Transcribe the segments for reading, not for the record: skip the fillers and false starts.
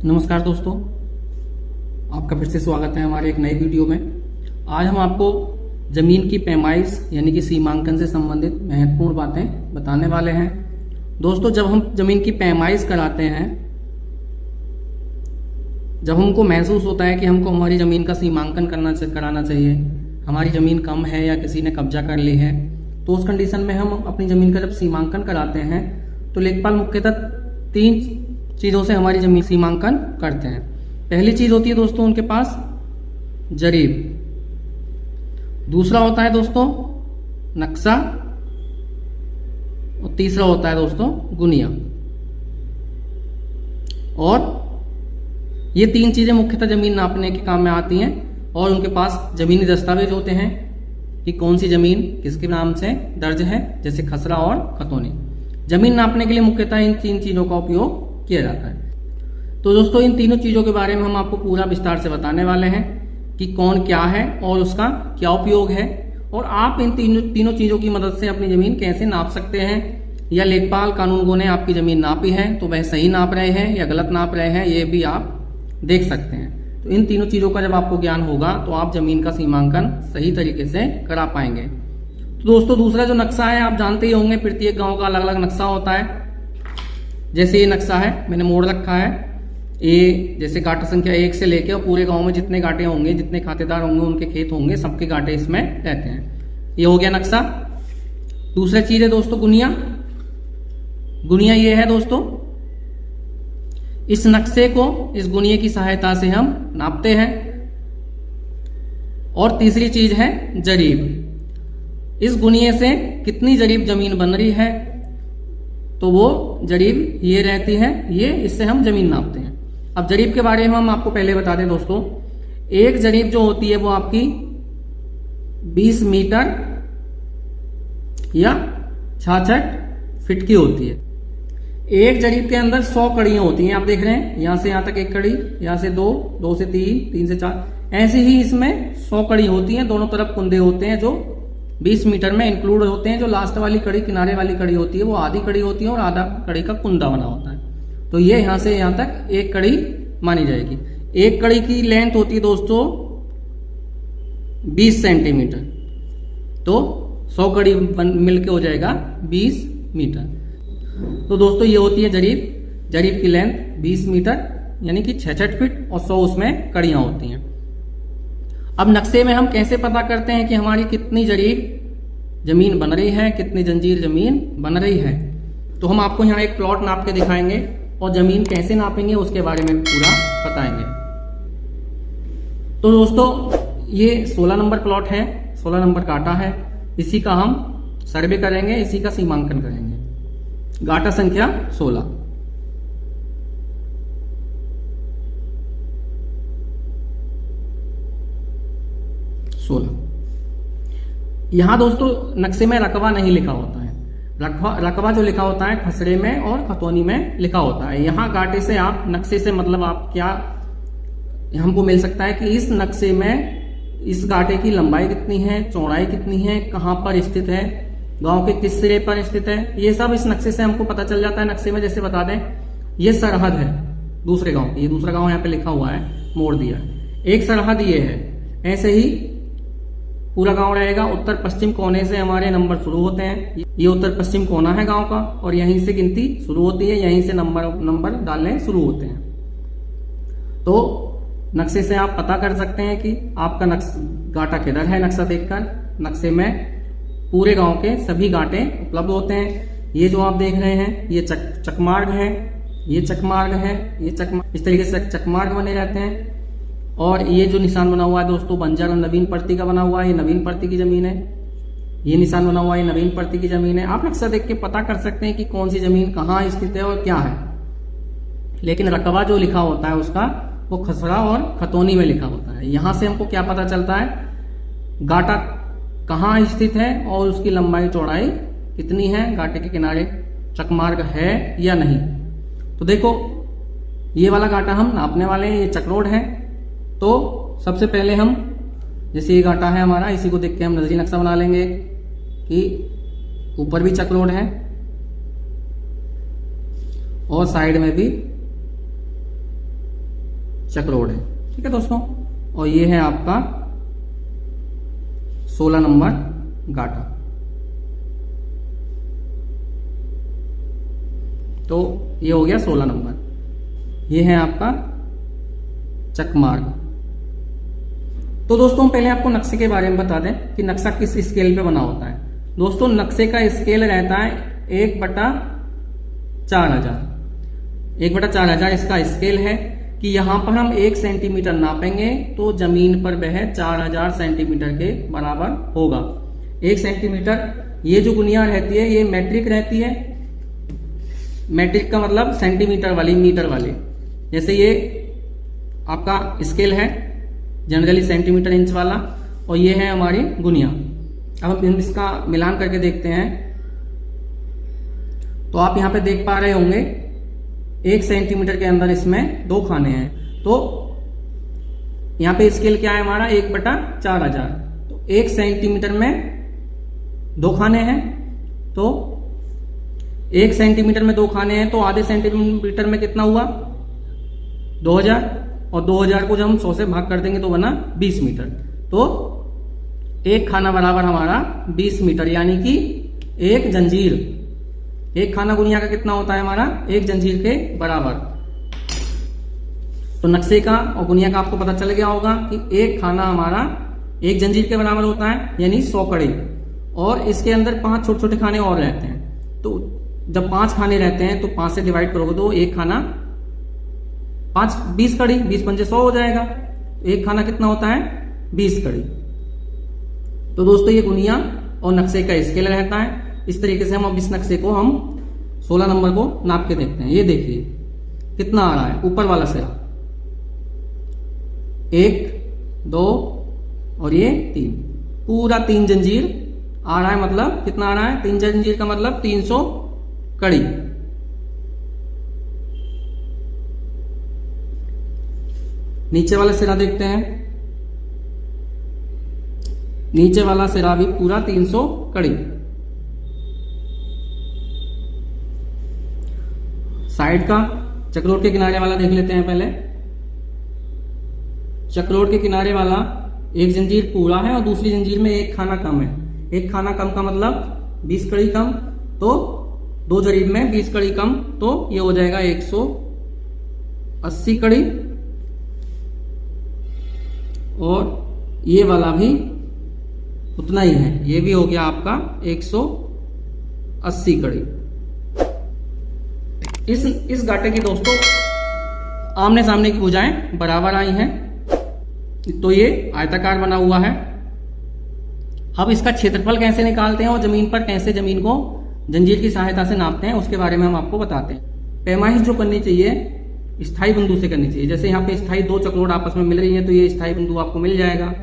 नमस्कार दोस्तों, आपका फिर से स्वागत है हमारे एक नए वीडियो में। आज हम आपको जमीन की पैमाइश यानी कि सीमांकन से संबंधित महत्वपूर्ण बातें बताने वाले हैं। दोस्तों, जब हम जमीन की पैमाइश कराते हैं, जब हमको महसूस होता है कि हमको हमारी जमीन का सीमांकन कराना चाहिए, हमारी जमीन कम है या किसी ने कब्जा कर ली है, तो उस कंडीशन में हम अपनी जमीन का जब सीमांकन कराते हैं तो लेखपाल मुख्यतः 3 चीजों से हमारी जमीन सीमांकन करते हैं। पहली चीज होती है दोस्तों उनके पास जरीब, दूसरा होता है दोस्तों नक्शा और तीसरा होता है दोस्तों गुनिया। और ये 3 चीजें मुख्यतः जमीन नापने के काम में आती हैं और उनके पास जमीनी दस्तावेज होते हैं कि कौन सी जमीन किसके नाम से दर्ज है, जैसे खसरा और खतौनी। जमीन नापने के लिए मुख्यतः इन 3 चीजों का उपयोग किया जाता है। तो दोस्तों, इन तीनों चीजों के बारे में हम आपको पूरा विस्तार से बताने वाले हैं कि कौन क्या है और उसका क्या उपयोग है, और आप इन तीनों चीजों की मदद से अपनी जमीन कैसे नाप सकते हैं, या लेखपाल कानूनगो ने आपकी जमीन नापी है तो वह सही नाप रहे हैं या गलत नाप रहे हैं, ये भी आप देख सकते हैं। तो इन तीनों चीजों का जब आपको ज्ञान होगा तो आप जमीन का सीमांकन सही तरीके से करा पाएंगे। तो दोस्तों, दूसरा जो नक्शा है आप जानते ही होंगे, प्रत्येक गांव का अलग अलग नक्शा होता है। जैसे ये नक्शा है, मैंने मोड़ रखा है, ये जैसे गाटा संख्या 1 से लेके और पूरे गांव में जितने गाटे होंगे, जितने खातेदार होंगे, उनके खेत होंगे, सबके गाटे इसमें रहते हैं। ये हो गया नक्शा। दूसरा चीज है दोस्तों गुनिया। गुनिया ये है दोस्तों, इस नक्शे को इस गुनिये की सहायता से हम नापते हैं। और तीसरी चीज है जरीब। इस गुनिये से कितनी जरीब जमीन बन रही है, तो वो जरीब ये रहती है, ये इससे हम जमीन नापते हैं। अब जरीब के बारे में हम आपको पहले बता दें दोस्तों, एक जरीब जो होती है वो आपकी 20 मीटर या 66 फीट की होती है। एक जरीब के अंदर 100 कड़ियां होती हैं, आप देख रहे हैं, यहां से यहां तक 1 कड़ी, यहां से 2, 2 से 3, 3 से 4, ऐसे ही इसमें 100 कड़ी होती हैं। दोनों तरफ कुंदे होते हैं जो 20 मीटर में इंक्लूड होते हैं। जो लास्ट वाली कड़ी, किनारे वाली कड़ी होती है, वो आधी कड़ी होती है और आधा कड़ी का कुंदा बना होता है। तो ये यहां से यहां तक 1 कड़ी मानी जाएगी। 1 कड़ी की लेंथ होती है दोस्तों 20 सेंटीमीटर, तो 100 कड़ी मिलके हो जाएगा 20 मीटर। तो दोस्तों, ये होती है जरीब। जरीब की लेंथ 20 मीटर यानी कि 66 फीट और 100 उसमें कड़ियां होती हैं। अब नक्शे में हम कैसे पता करते हैं कि हमारी कितनी जरीब जमीन बन रही है, कितनी जंजीर जमीन बन रही है, तो हम आपको यहाँ एक प्लॉट नाप के दिखाएंगे और जमीन कैसे नापेंगे उसके बारे में पूरा बताएंगे। तो दोस्तों, ये 16 नंबर प्लॉट है, 16 नंबर गाटा है। इसी का हम सर्वे करेंगे, इसी का सीमांकन करेंगे। गाटा संख्या 16। यहां दोस्तों नक्शे में रकबा नहीं लिखा होता है। रकबा जो लिखा होता है खसरे में और खतौनी में लिखा होता है। यहां गाटे से आप नक्शे से मतलब आप क्या हमको मिल सकता है कि इस नक्शे में इस गाटे की लंबाई कितनी है, चौड़ाई कितनी है, कहां पर स्थित है, गांव के किस सिरे पर स्थित है, ये सब इस नक्शे से हमको पता चल जाता है। नक्शे में जैसे बता दें, ये सरहद है दूसरे गांव की, ये दूसरा गांव यहाँ पे लिखा हुआ है, मोड़ दिया है, एक सरहद ये है। ऐसे ही पूरा गांव रहेगा। उत्तर पश्चिम कोने से हमारे नंबर शुरू होते हैं। ये उत्तर पश्चिम कोना है गांव का और यहीं से गिनती शुरू होती है, यहीं से नंबर डालने शुरू होते हैं। तो नक्शे से आप पता कर सकते हैं कि आपका गाटा किधर है। नक्शा देखकर नक्शे में पूरे गांव के सभी गाटे उपलब्ध होते हैं। ये जो आप देख रहे हैं ये चकमार्ग है, ये चकमार्ग है, ये इस तरीके से चकमार्ग बने रहते हैं। और ये जो निशान बना हुआ है दोस्तों बंजर और नवीन प्रति का बना हुआ है, ये नवीन प्रति की जमीन है। ये निशान बना हुआ है, ये नवीन प्रति की जमीन है। आप नक्शा देख के पता कर सकते हैं कि कौन सी जमीन कहाँ स्थित है और क्या है। लेकिन रकबा जो लिखा होता है उसका वो खसरा और खतौनी में लिखा होता है। यहां से हमको क्या पता चलता है, गाटा कहाँ स्थित है और उसकी लंबाई चौड़ाई कितनी है, गाटे के किनारे चकमार्ग है या नहीं। तो देखो, ये वाला गाटा हम नापने वाले हैं, ये चक्रोड है। तो सबसे पहले हम, जैसे ये गाटा है हमारा, इसी को देख के हम नजरी नक्शा बना लेंगे कि ऊपर भी चक्रोड है और साइड में भी चक्रोड है। ठीक है दोस्तों, और ये है आपका 16 नंबर गाटा। तो ये हो गया 16 नंबर। ये है आपका चकमार्ग। तो दोस्तों पहले आपको नक्शे के बारे में बता दें कि नक्शा किस स्केल पे बना होता है। दोस्तों नक्शे का स्केल रहता है 1/4000। 1/4000 इसका स्केल है कि यहां पर हम 1 सेंटीमीटर नापेंगे तो जमीन पर वह 4000 सेंटीमीटर के बराबर होगा। 1 सेंटीमीटर, ये जो गुनिया रहती है ये मैट्रिक रहती है। मैट्रिक का मतलब सेंटीमीटर वाली, मीटर वाली। जैसे ये आपका स्केल है जनरली सेंटीमीटर इंच वाला, और ये है हमारी गुनिया। अब हम इसका मिलान करके देखते हैं। तो आप यहां पे देख पा रहे होंगे 1 सेंटीमीटर के अंदर इसमें 2 खाने हैं। तो यहां पे स्केल क्या है हमारा 1/4000। तो 1 सेंटीमीटर में 2 खाने हैं। तो 1 सेंटीमीटर में 2 खाने हैं तो आधे सेंटीमीटर में कितना हुआ 2000, और 2000 को जब हम 100 से भाग कर देंगे तो बना 20 मीटर। तो 1 खाना बराबर हमारा 20 मीटर, यानी कि 1 जंजीर। 1 खाना गुनिया का कितना होता है हमारा 1 जंजीर के बराबर। तो नक्शे का और गुनिया का आपको पता चल गया होगा कि 1 खाना हमारा 1 जंजीर के बराबर होता है, यानी 100 कड़ी। और इसके अंदर 5 छोटे छोटे खाने और रहते हैं। तो जब 5 खाने रहते हैं तो 5 से डिवाइड करोगे तो 1 खाना 5 20 कड़ी, 20 पंजे 100 हो जाएगा। तो 1 खाना कितना होता है 20 कड़ी। तो दोस्तों ये गुनिया और नक्शे का स्केल रहता है। इस तरीके से हम अब इस नक्शे को हम 16 नंबर को नाप के देखते हैं। ये देखिए कितना आ रहा है ऊपर वाला सिरा, 1 2 और ये 3, पूरा 3 जंजीर आ रहा है। मतलब कितना आ रहा है 3 जंजीर का मतलब 300 कड़ी। नीचे वाला सिरा देखते हैं। नीचे वाला सिरा भी पूरा 300 कड़ी। साइड का चक्रोड के किनारे वाला देख लेते हैं पहले। चक्रोड के किनारे वाला 1 जंजीर पूरा है और दूसरी जंजीर में 1 खाना कम है। 1 खाना कम का मतलब 20 कड़ी कम, तो 2 जरीब में 20 कड़ी कम, तो ये हो जाएगा 180 कड़ी। और ये वाला भी उतना ही है, ये भी हो गया आपका 180 कड़ी। इस गाटे की दोस्तों आमने सामने की भुजाएं बराबर आई हैं, तो ये आयताकार बना हुआ है। अब इसका क्षेत्रफल कैसे निकालते हैं और जमीन पर कैसे जमीन को जंजीर की सहायता से नापते हैं उसके बारे में हम आपको बताते हैं। पैमाइश जो करनी चाहिए स्थायी बिंदु से करनी चाहिए। जैसे यहाँ पे स्थायी 2 चक्रोड आपस में मिल रही है तो ये स्थायी बिंदु आपको मिल जाएगा।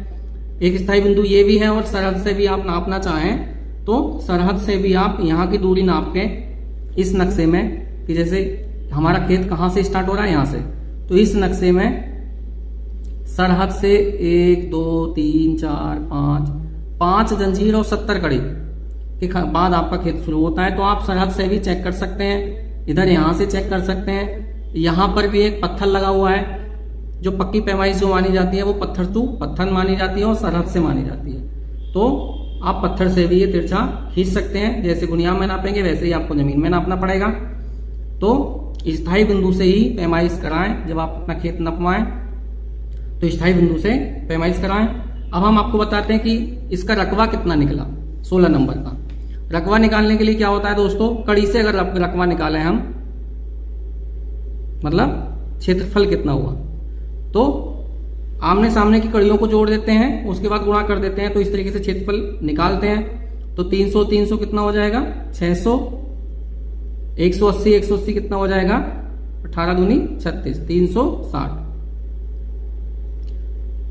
एक स्थायी बिंदु ये भी है, और सरहद से भी आप नापना चाहें तो सरहद से भी आप यहाँ की दूरी नाप के इस नक्शे में, कि जैसे हमारा खेत कहाँ से स्टार्ट हो रहा है यहाँ से, तो इस नक्शे में सरहद से 1 2 3 4 5 जंजीर और 70 कड़ी के बाद आपका खेत शुरू होता है। तो आप सरहद से भी चेक कर सकते हैं, इधर यहाँ से चेक कर सकते हैं। यहाँ पर भी एक पत्थर लगा हुआ है, जो पक्की पैमाइश जो मानी जाती है वो पत्थर टू पत्थर मानी जाती है और सरहद से मानी जाती है। तो आप पत्थर से भी ये तिरछा खींच सकते हैं। जैसे गुनिया में नापेंगे वैसे ही आपको जमीन में नापना पड़ेगा। तो स्थायी बिंदु से ही पैमाइश कराएं। जब आप अपना खेत नपवाएं तो स्थायी बिंदु से पैमाइश कराएं। अब हम आपको बताते हैं कि इसका रकबा कितना निकला 16 नंबर का। रकबा निकालने के लिए क्या होता है दोस्तों, कड़ी से अगर रकबा निकालें हम, मतलब क्षेत्रफल कितना हुआ, तो आमने सामने की कड़ियों को जोड़ देते हैं, उसके बाद गुणा कर देते हैं। तो इस तरीके से क्षेत्रफल निकालते हैं। तो 300 300 कितना हो जाएगा 600, 180 180 कितना हो जाएगा 18 दूनी 36, 360,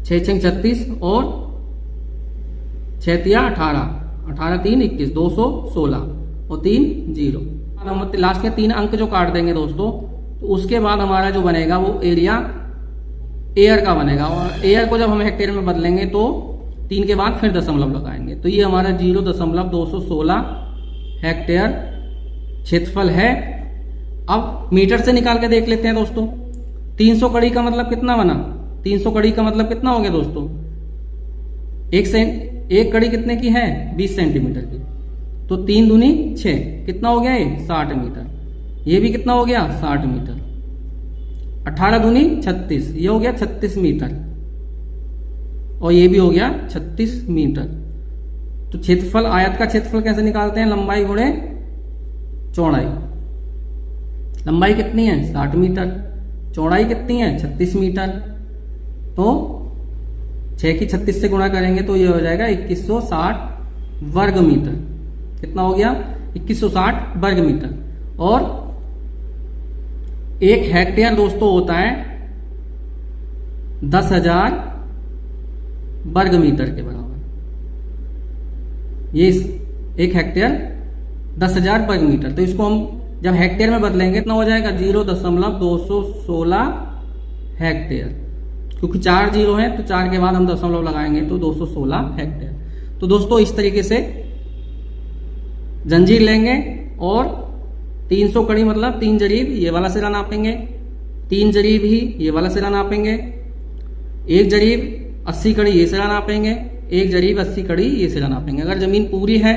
6 6 36 और 6 तिया 18, 18 3 21, 216 और 3 0। लास्ट के 3 अंक जो काट देंगे दोस्तों, तो उसके बाद हमारा जो बनेगा वो एरिया एयर का बनेगा। और एयर को जब हम हेक्टेयर में बदलेंगे तो 3 के बाद फिर दशमलव लगाएंगे। तो ये हमारा 0.216 हेक्टेयर क्षेत्रफल है। अब मीटर से निकाल के देख लेते हैं दोस्तों। 300 कड़ी का मतलब कितना बना? 300 कड़ी का मतलब कितना हो गया दोस्तों? एक कड़ी कितने की है? 20 सेंटीमीटर की। तो 3 दूनी 6, कितना हो गया ये? 60 मीटर। ये भी कितना हो गया? 60 मीटर। 18 दूनी 36, ये हो गया 36 मीटर। और ये भी हो गया 36 मीटर। तो क्षेत्रफल, आयत का क्षेत्रफल कैसे निकालते हैं? लंबाई गुणे चौड़ाई। लंबाई कितनी है? 60 मीटर। चौड़ाई कितनी है? 36 मीटर। तो 6 की 36 से गुणा करेंगे तो ये हो जाएगा 2160 वर्ग मीटर। कितना हो गया? 2160 वर्ग मीटर। और 1 हेक्टेयर दोस्तों होता है 10,000 वर्ग मीटर के बराबर। ये 1 हेक्टेयर 10,000 वर्ग मीटर। तो इसको हम जब हेक्टेयर में बदलेंगे कितना हो जाएगा? 0.216 हेक्टेयर। क्योंकि 4 जीरो है तो 4 के बाद हम दशमलव लगाएंगे तो 216 हेक्टेयर। तो दोस्तों इस तरीके से जंजीर लेंगे और 300 कड़ी मतलब 3 जरीब ये वाला सिरा नापेंगे, 3 जरीब ही ये वाला सिरा नापेंगे, 1 जरीब 80 कड़ी ये सिरा नापेंगे, 1 जरीब 80 कड़ी ये सिरा नापेंगे। अगर जमीन पूरी है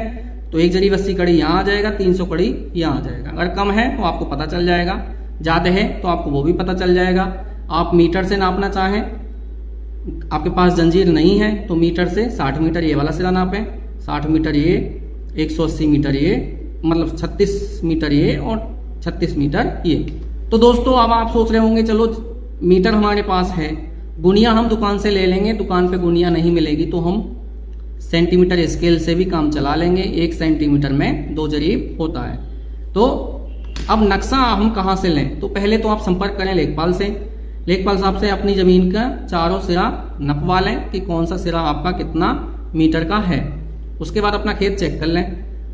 तो 1 जरीब 80 कड़ी यहाँ आ जाएगा, 300 कड़ी यहाँ आ जाएगा। अगर कम है तो आपको पता चल जाएगा, ज्यादा है तो आपको वो भी पता चल जाएगा। आप मीटर से नापना चाहें, आपके पास जंजीर नहीं है तो मीटर से 60 मीटर ये वाला सिरा नापें, 60 मीटर ये, 180 मीटर ये, मतलब 36 मीटर ये और 36 मीटर ये। तो दोस्तों अब आप सोच रहे होंगे चलो मीटर हमारे पास है, गुनिया हम दुकान से ले लेंगे, दुकान पे गुनिया नहीं मिलेगी तो हम सेंटीमीटर स्केल से भी काम चला लेंगे। 1 सेंटीमीटर में 2 जरीब होता है। तो अब नक्शा हम कहाँ से लें? तो पहले तो आप संपर्क करें लेखपाल से। लेखपाल साहब से अपनी जमीन का चारों सिरा नपवा लें कि कौन सा सिरा आपका कितना मीटर का है। उसके बाद अपना खेत चेक कर लें।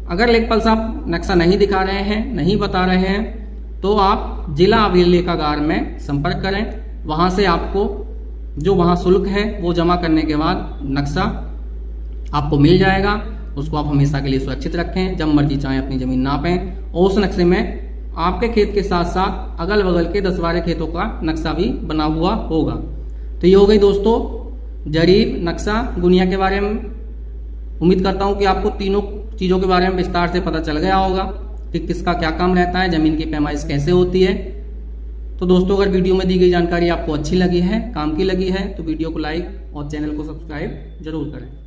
अगर लेखपाल साहब नक्शा नहीं दिखा रहे हैं, नहीं बता रहे हैं, तो आप जिला अभिलेखागार में संपर्क करें। वहां से आपको जो वहां शुल्क है वो जमा करने के बाद नक्शा आपको मिल जाएगा। उसको आप हमेशा के लिए सुरक्षित रखें, जब मर्जी चाहें अपनी जमीन नापें। और उस नक्शे में आपके खेत के साथ साथ अगल बगल के 10-12 खेतों का नक्शा भी बना हुआ होगा। तो ये हो गई दोस्तों जरीब, नक्शा, गुनिया के बारे में। उम्मीद करता हूं कि आपको तीनों चीजों के बारे में विस्तार से पता चल गया होगा कि किसका क्या काम रहता है, जमीन की पैमाइश कैसे होती है। तो दोस्तों अगर वीडियो में दी गई जानकारी आपको अच्छी लगी है, काम की लगी है, तो वीडियो को लाइक और चैनल को सब्सक्राइब जरूर करें।